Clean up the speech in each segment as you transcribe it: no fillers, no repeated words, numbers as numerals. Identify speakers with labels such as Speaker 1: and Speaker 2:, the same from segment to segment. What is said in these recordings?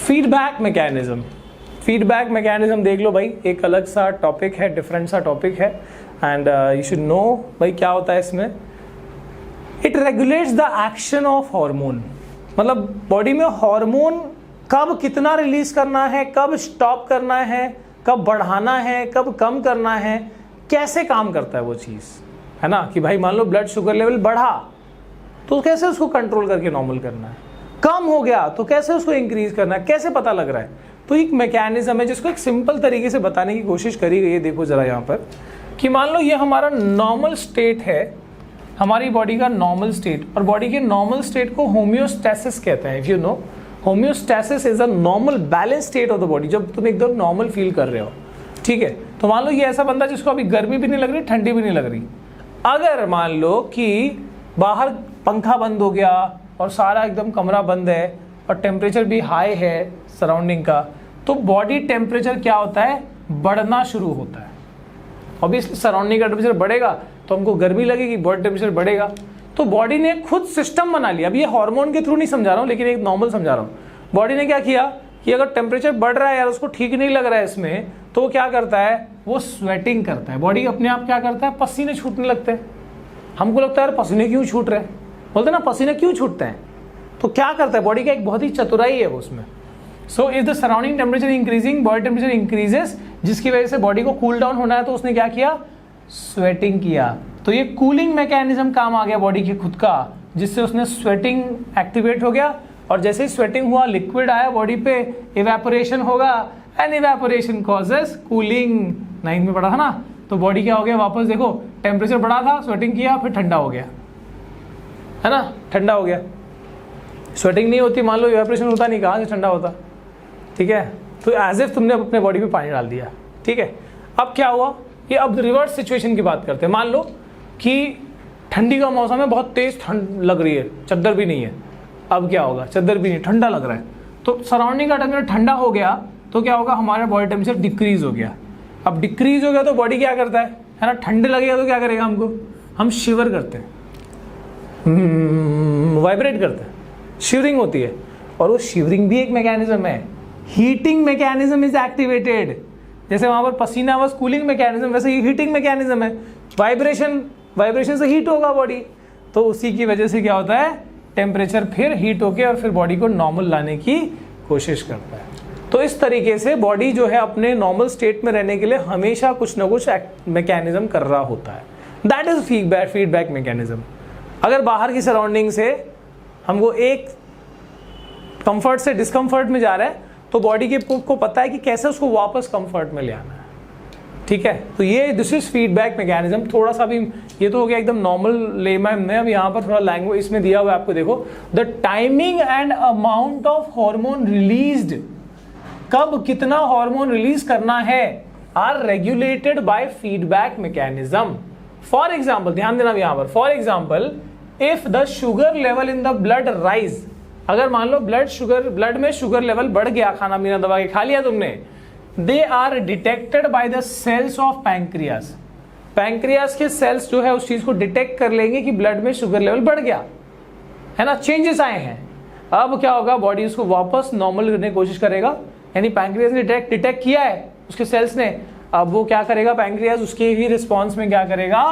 Speaker 1: Feedback mechanism, feedback mechanism देख लो भाई, एक अलग सा टॉपिक है, डिफरेंट सा टॉपिक है, एंड यू शुड नो भाई क्या होता है इसमें। It regulates the action of hormone, मतलब बॉडी में हार्मोन कब कितना रिलीज करना है, कब स्टॉप करना है, कब बढ़ाना है, कब कम करना है, कैसे काम करता है वो चीज़, है ना। कि भाई मान लो ब्लड शुगर लेवल बढ़ा तो कैसे उसको कंट्रोल करके नॉर्मल करना है, कम हो गया तो कैसे उसको इंक्रीज करना है, कैसे पता लग रहा है। तो एक मैकेनिज्म है जिसको एक सिंपल तरीके से बताने की कोशिश करी गई है। देखो जरा यहाँ पर कि मान लो ये हमारा नॉर्मल स्टेट है, हमारी बॉडी का नॉर्मल स्टेट, और बॉडी के नॉर्मल स्टेट को होम्योस्टैसिस कहते हैं। If you know, homeostasis is a normal balance state of the body, जब तुम एकदम नॉर्मल फील कर रहे हो, ठीक है। तो मान लो ये ऐसा बंदा जिसको अभी गर्मी भी नहीं लग रही, ठंडी भी नहीं लग रही, अगर मान लो कि बाहर पंखा बंद हो गया और सारा एकदम कमरा बंद है और टेम्परेचर भी हाई है सराउंडिंग का, तो बॉडी टेम्परेचर क्या होता है, बढ़ना शुरू होता है। ऑब्वियसली सराउंडिंग का टेम्परेचर बढ़ेगा तो हमको गर्मी लगेगी, बॉडी टेम्परेचर बढ़ेगा। तो बॉडी ने खुद सिस्टम बना लिया। अब ये हार्मोन के थ्रू नहीं समझा रहा हूँ, लेकिन एक नॉर्मल समझा रहा हूँ। बॉडी ने क्या किया कि अगर टेम्परेचर बढ़ रहा है यार, उसको ठीक नहीं लग रहा है इसमें, तो वो क्या करता है, वो स्वेटिंग करता है। बॉडी अपने आप क्या करता है, पसीने छूटने लगते हैं। हमको लगता है यार पसीने क्यों छूट रहे हैं, बोलते ना पसीने क्यों छूटते हैं, तो क्या करता है, बॉडी का एक बहुत ही चतुराई है वो उसमें। So if the surrounding temperature increasing, body temperature increases, जिसकी वजह से बॉडी को कूल डाउन होना है, तो उसने क्या किया, स्वेटिंग किया। तो ये कूलिंग मैकेनिज्म काम आ गया बॉडी के खुद का, जिससे उसने स्वेटिंग एक्टिवेट हो गया, और जैसे ही स्वेटिंग हुआ, लिक्विड आया बॉडी पे, इवेपोरेशन होगा, and evaporation causes cooling. 9th में पढ़ा था ना। तो बॉडी क्या हो गया, वापस देखो टेम्परेचर बढ़ा था, स्वेटिंग किया, फिर ठंडा हो गया, है ना, ठंडा हो गया। स्वेटिंग नहीं होती, मान लो इवेपोरेशन होता नहीं, कहाँ से ठंडा होता, ठीक है। तो एज इफ तुमने अपने बॉडी पे पानी डाल दिया, ठीक है। अब क्या हुआ, ये अब रिवर्स सिचुएशन की बात करते हैं। मान लो कि ठंडी का मौसम है, बहुत तेज ठंड लग रही है, चद्दर भी नहीं है। अब क्या होगा, चद्दर भी नहीं, ठंडा लग रहा है, तो सराउंडिंग का टेम्परेचर ठंडा हो गया, तो क्या होगा, हमारा बॉडी टेम्परेचर डिक्रीज हो गया। अब डिक्रीज हो गया तो बॉडी क्या करता है ना, ठंडे लगेगा तो क्या करेगा हमको, हम शिवर करते हैं, वाइब्रेट करते हैं, शिवरिंग होती है। और वो शिवरिंग भी एक मैकेनिज्म है, हीटिंग मैकेनिज्म इज एक्टिवेटेड। जैसे वहां पर पसीना वाज कूलिंग मैकेनिज्म, वैसे ये हीटिंग मैकेनिज्म है। वाइब्रेशन से हीट होगा बॉडी, तो उसी की वजह से क्या होता है, टेम्परेचर फिर हीट होके और फिर बॉडी को नॉर्मल लाने की कोशिश करता है। तो इस तरीके से बॉडी जो है अपने नॉर्मल स्टेट में रहने के लिए हमेशा कुछ ना कुछ मैकेनिज्म कर रहा होता है। That is feedback mechanism. अगर बाहर की सराउंडिंग से हमको एक कंफर्ट से डिस्कम्फर्ट में जा रहा है, तो बॉडी के को पता है कि कैसे उसको वापस कंफर्ट में ले आना है, ठीक है। तो ये दिस इज फीडबैक मैकेनिज्म। थोड़ा सा भी ये तो हो गया एकदम नॉर्मल लेमैन में। अब यहाँ पर थोड़ा लैंग्वेज इसमें दिया हुआ है आपको, देखो the timing and amount of hormone released, कब कितना हार्मोन रिलीज करना है, are regulated by feedback mechanism. For example, ध्यान देना यहाँ पर, for example if the sugar level in the blood rise, अगर मान लो ब्लड में शुगर लेवल बढ़ गया, खाना पीना दबा के खा लिया तुमने, they are detected by the cells of pancreas. Pancreas के सेल्स जो है उस चीज को डिटेक्ट कर लेंगे कि ब्लड में शुगर लेवल बढ़ गया, है ना, चेंजेस आए हैं। अब क्या होगा, बॉडी उसको वापस नॉर्मल करने की कोशिश करेगा, यानी पैंक्रियास ने डिटेक्ट किया है उसके सेल्स ने। अब वो क्या करेगा, पैंक्रियास उसके ही रिस्पॉन्स में क्या करेगा,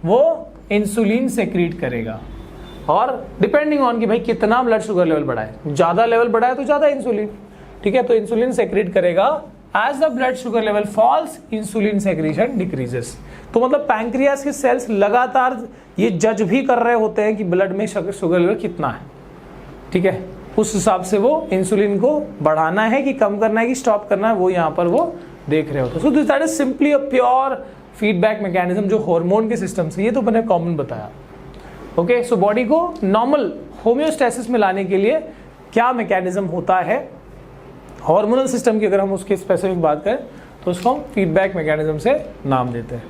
Speaker 1: वो इंसुलिन सेक्रीट करेगा। और डिपेंडिंग ऑन कि भाई कितना ब्लड शुगर लेवल बढ़ा है, ज्यादा लेवल बढ़ा है तो ज्यादा इंसुलिन, ठीक है, तो इंसुलिन सेक्रेट करेगा। As the blood sugar level falls, insulin secretion decreases. तो मतलब पैंक्रियास के सेल्स लगातार ये जज भी कर रहे होते हैं कि ब्लड में शुगर लेवल कितना है, ठीक है। उस हिसाब से वो इंसुलिन को बढ़ाना है कि कम करना है कि स्टॉप करना है, वो यहाँ पर वो देख रहे होते हैं। So this that is simply a pure feedback mechanism जो हार्मोन के सिस्टम से, ये तो मैंने कॉमन बताया। ओके, सो बॉडी को नॉर्मल होम्योस्टैसिस में लाने के लिए क्या मैकेनिज्म होता है हार्मोनल सिस्टम की, अगर हम उसकी स्पेसिफिक बात करें तो उसको हम फीडबैक मैकेनिज्म से नाम देते हैं।